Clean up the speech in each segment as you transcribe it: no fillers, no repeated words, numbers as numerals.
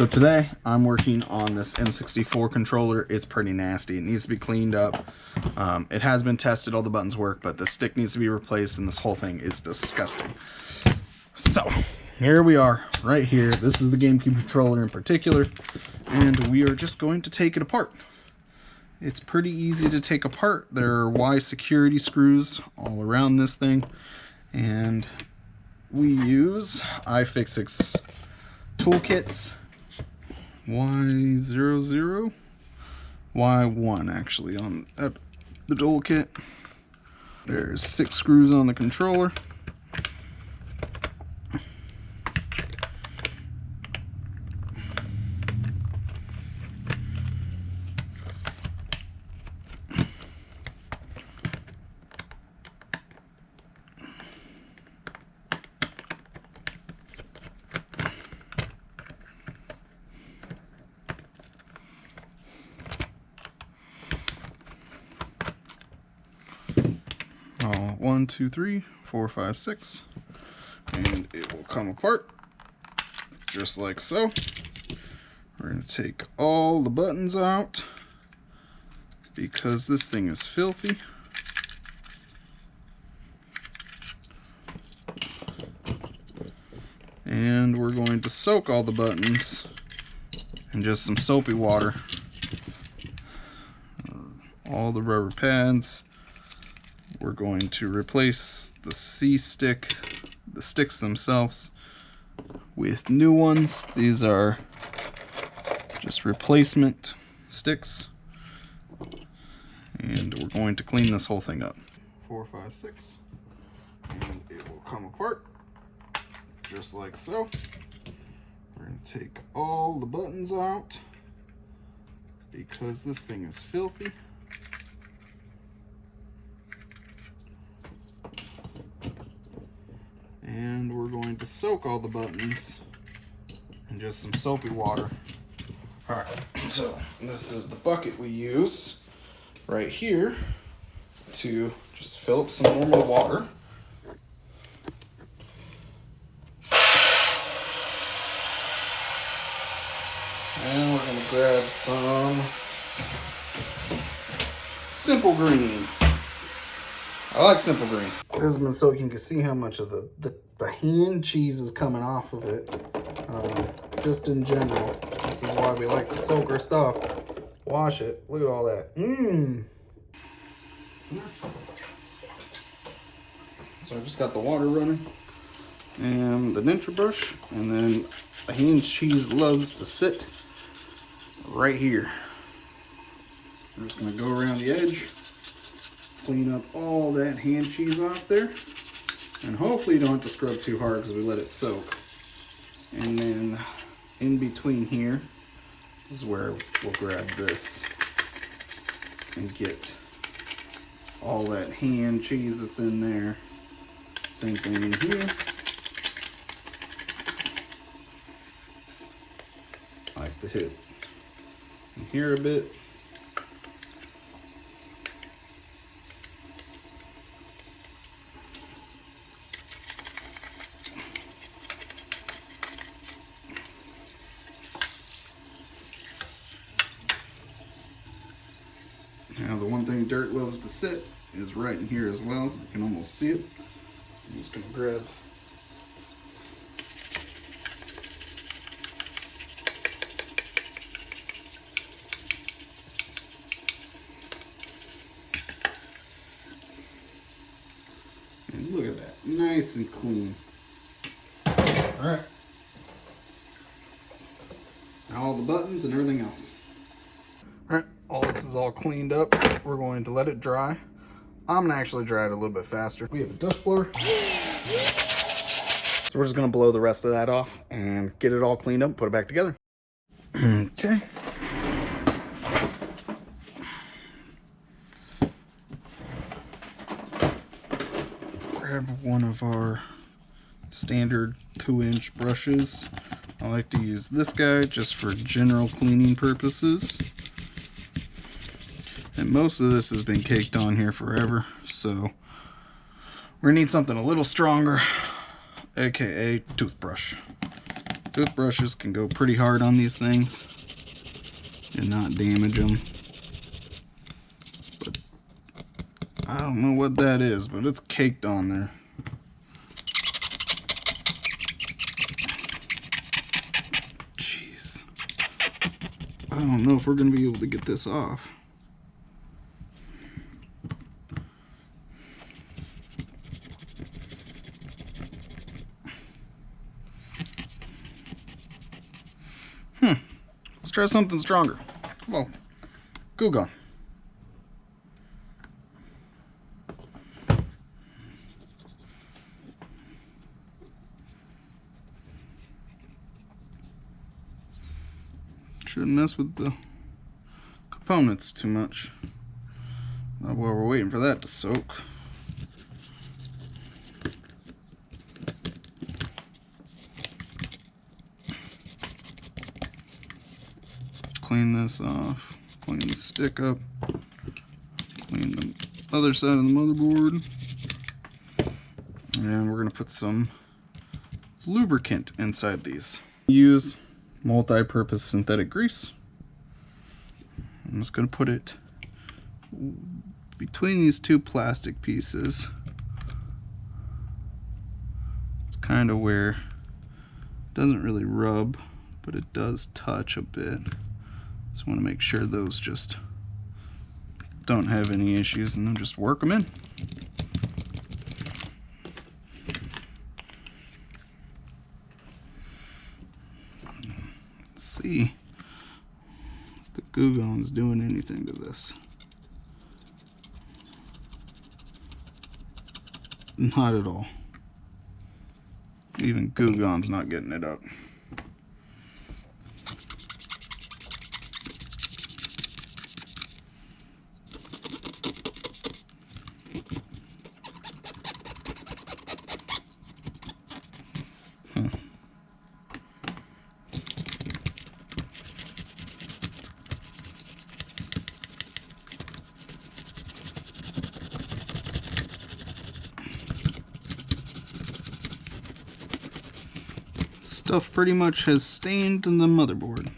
So today I'm working on this N64 controller. It's pretty nasty. It needs to be cleaned up. It has been tested, all the buttons work, but the stick needs to be replaced and this whole thing is disgusting. So here we are right here. This is the GameCube controller in particular, and we are just going to take it apart. It's pretty easy to take apart. There are Y security screws all around this thing, and we use iFixit toolkits. Y00, Y1 actually on the toolkit. There's 6 screws on the controller. All 1, 2, 3, 4, 5, 6, and it will come apart just like so. We're going to take all the buttons out because this thing is filthy. And we're going to soak all the buttons in just some soapy water. All the rubber pads. We're going to replace the C stick, the sticks themselves, with new ones. These are just replacement sticks. And we're going to clean this whole thing up. 4, 5, 6. And it will come apart just like so. We're going to take all the buttons out because this thing is filthy. And we're going to soak all the buttons in just some soapy water. Alright, so this is the bucket we use right here to just fill up some normal water. And we're going to grab some Simple Green. I like Simple Green. This has been so you can see how much of the hand cheese is coming off of it. Just in general. This is why we like to soak our stuff. Wash it. Look at all that. So I just got the water running. And the denture brush. And then the hand cheese loves to sit right here. I'm just going to go around the edge. Clean up all that hand cheese off there, and hopefully you don't have to scrub too hard because we let it soak. And then in between here, this is where we'll grab this and get all that hand cheese that's in there. Same thing in here. I like to hit in here a bit. Now the one thing dirt loves to sit is right in here as well. You can almost see it. I'm just going to grab and look at that, nice and clean. Alright, now all the buttons and everything else. Alright, all this is all cleaned up. We're going to let it dry. I'm going to actually dry it a little bit faster. We have a dust blower. So we're just going to blow the rest of that off and get it all cleaned up and put it back together. Okay. Grab one of our standard 2-inch brushes. I like to use this guy just for general cleaning purposes. And most of this has been caked on here forever, so we're gonna need something a little stronger, aka toothbrush. Toothbrushes can go pretty hard on these things and not damage them. But I don't know what that is, but it's caked on there. Jeez. I don't know if we're going to be able to get this off. Let's try something stronger. Whoa. Goo Gone. Shouldn't mess with the components too much. While we're waiting for that to soak. Clean this off, clean the stick up, clean the other side of the motherboard, and we're going to put some lubricant inside these. Use multi-purpose synthetic grease. I'm just going to put it between these two plastic pieces. It's kind of where it doesn't really rub, but it does touch a bit. Just want to make sure those just don't have any issues, and then just work them in. Let's see if the Goo Gone's doing anything to this. Not at all. Even Goo Gone's not getting it up. Stuff pretty much has stained the motherboard.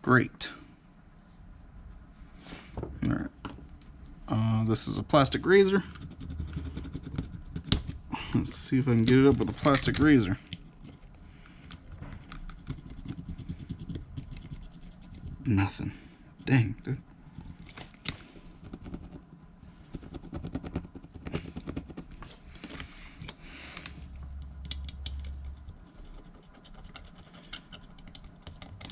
Great. Alright. This is a plastic razor. Let's see if I can get it up with a plastic razor. Nothing. Dang, dude.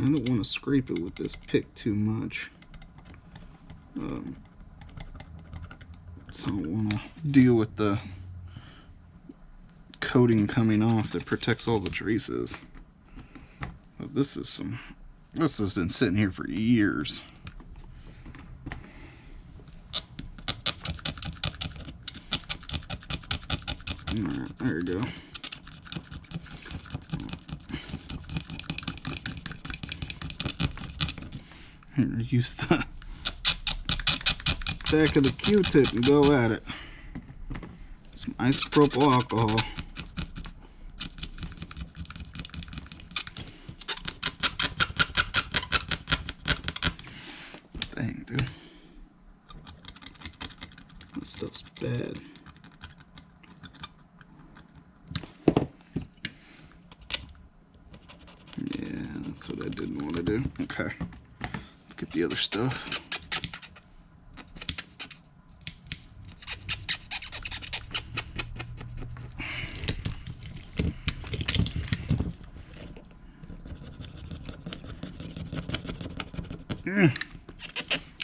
I don't want to scrape it with this pick too much. So I don't want to deal with the coating coming off that protects all the traces. But this has been sitting here for years. Alright, there we go. Here, use the back of the Q-tip and go at it. Some isopropyl alcohol. Dang, dude. This stuff's bad. Yeah, that's what I didn't want to do. Okay. Get the other stuff.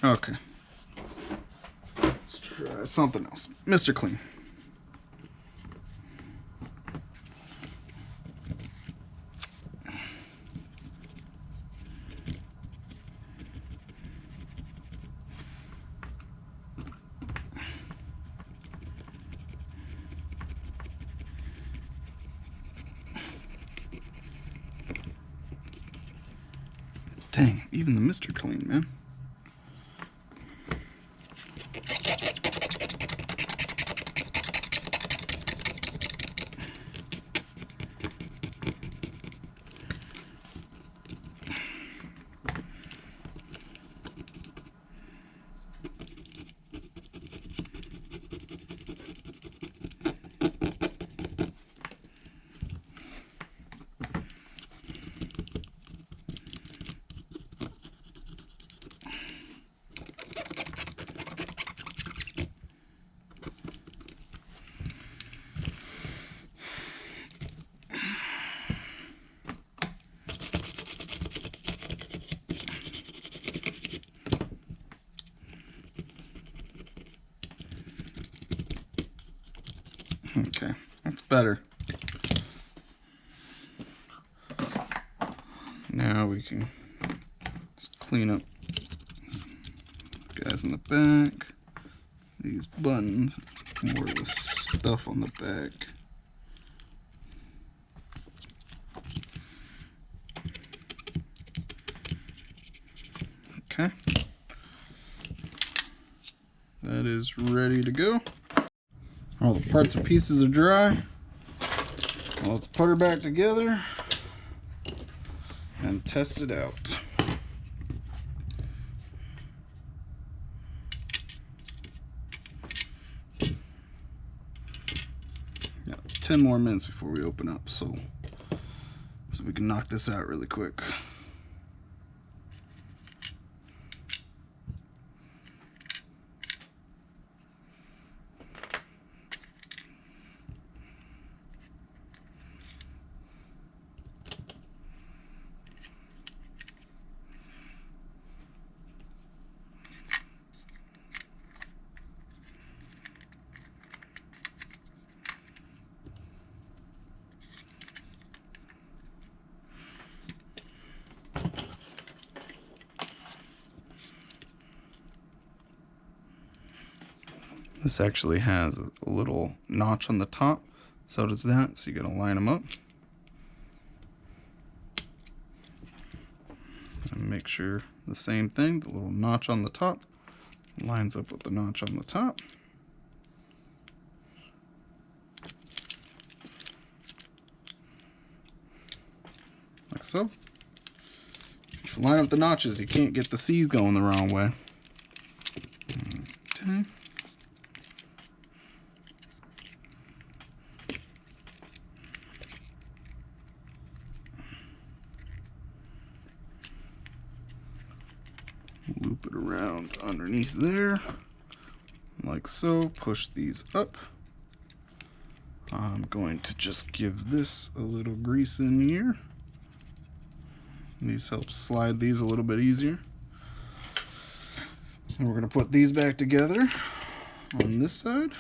Okay. Let's try something else. Mr. Clean. Dang, even the Mr. Clean, man. Okay, that's better. Now we can just clean up guys in the back. These buttons, more of the stuff on the back. Okay. That is ready to go. All the parts and pieces are dry. Well, let's put her back together and test it out. Got 10 more minutes before we open up, so we can knock this out really quick. This actually has a little notch on the top, so does that, so you gotta line them up. And make sure the same thing, the little notch on the top lines up with the notch on the top. Like so. If you line up the notches, you can't get the C's going the wrong way. Okay. Loop it around underneath there, like so. Push these up. I'm going to just give this a little grease in here. These help slide these a little bit easier. And we're going to put these back together on this side.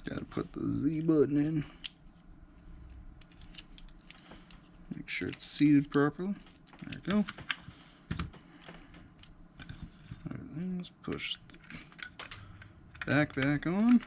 Gotta put the Z button in. Make sure it's seated properly. There we go. Everything's pushed back on.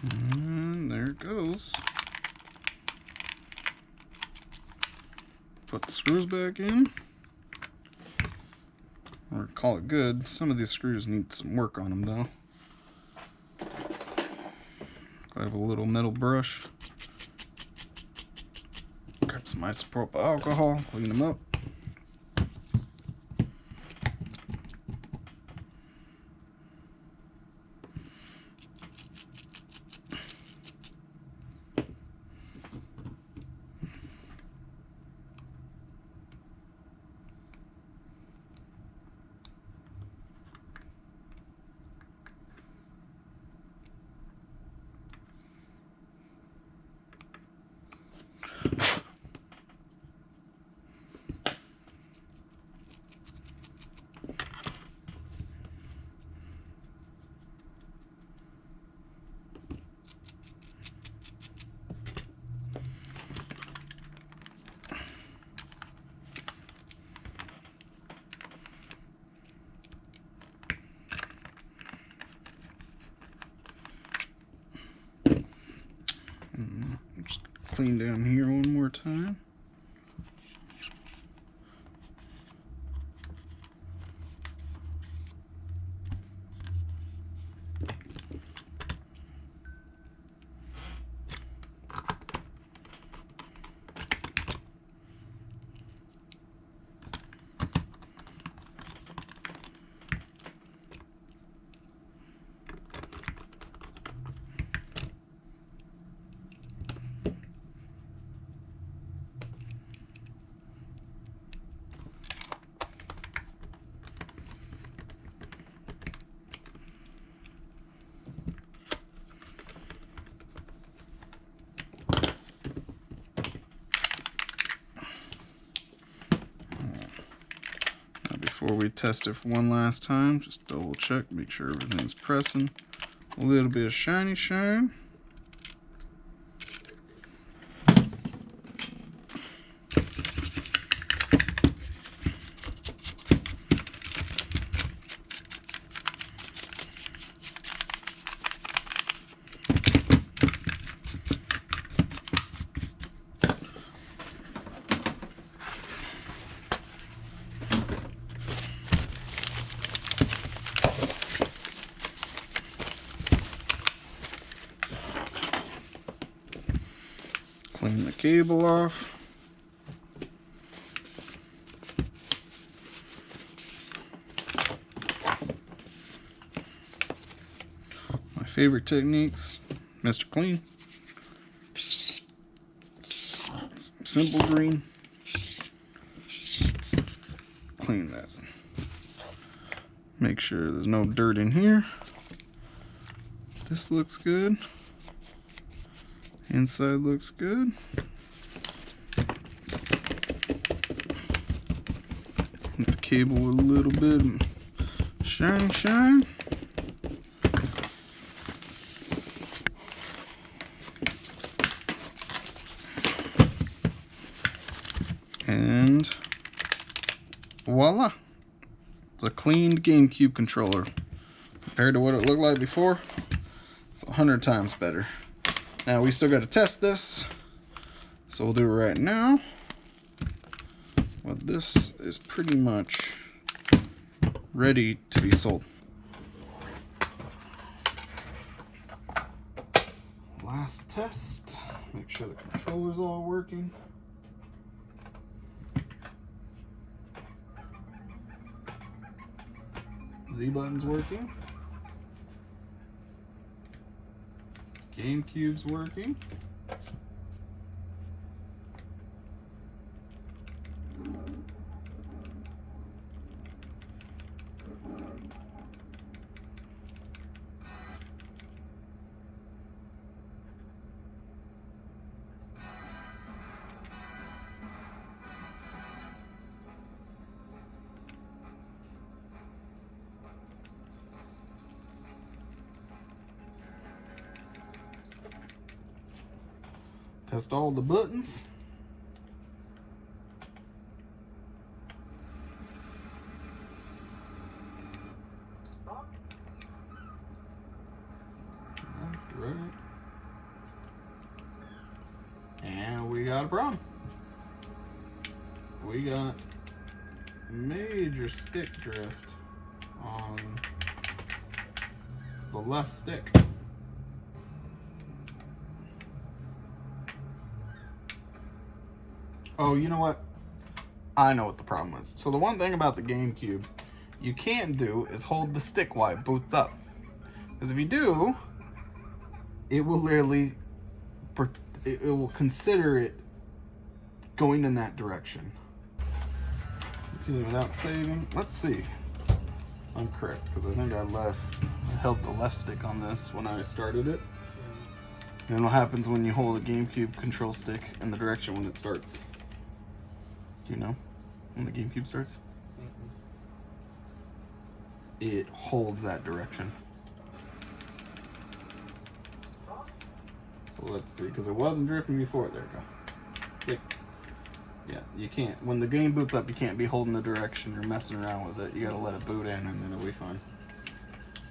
And there it goes. Put the screws back in. Or call it good. Some of these screws need some work on them though. I have a little metal brush. Grab some isopropyl alcohol, clean them up. clean down here one more time. Before we test it for one last time, just double check, make sure everything's pressing. A little bit of shiny shine. Clean the cable off. My favorite techniques, Mr. Clean. Simple green. Clean that. Make sure there's no dirt in here. This looks good. Inside looks good. Hit the cable with a little bit of shiny shine. And voila! It's a cleaned GameCube controller. Compared to what it looked like before, it's 100 times better. Now we still got to test this, so we'll do it right now. But this is pretty much ready to be sold. Last test, make sure the controller's all working. Z button's working. GameCube's working. Test all the buttons. Left, right. And we got a problem. We got major stick drift on the left stick. Oh, you know what? I know what the problem is. So the one thing about the GameCube you can't do is hold the stick while it boots up. Because if you do, it will literally, it will consider it going in that direction. Continue without saving. Let's see. I'm correct, because I think I held the left stick on this when I started it. And what happens when you hold a GameCube control stick in the direction when it starts? Do you know when the GameCube starts? It holds that direction. So let's see, because it wasn't drifting before. There we go. See? Yeah, you can't. When the game boots up, you can't be holding the direction or messing around with it. You gotta let it boot in and then it'll be fine.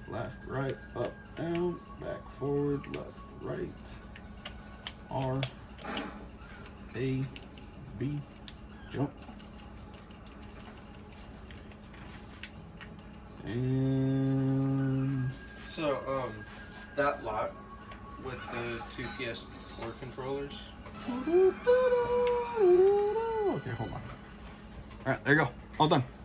Left, right, up, down, back, forward, left, right, R, A, B, jump. And So, that lot with the two PS4 controllers. okay, hold on. All right, there you go. All done.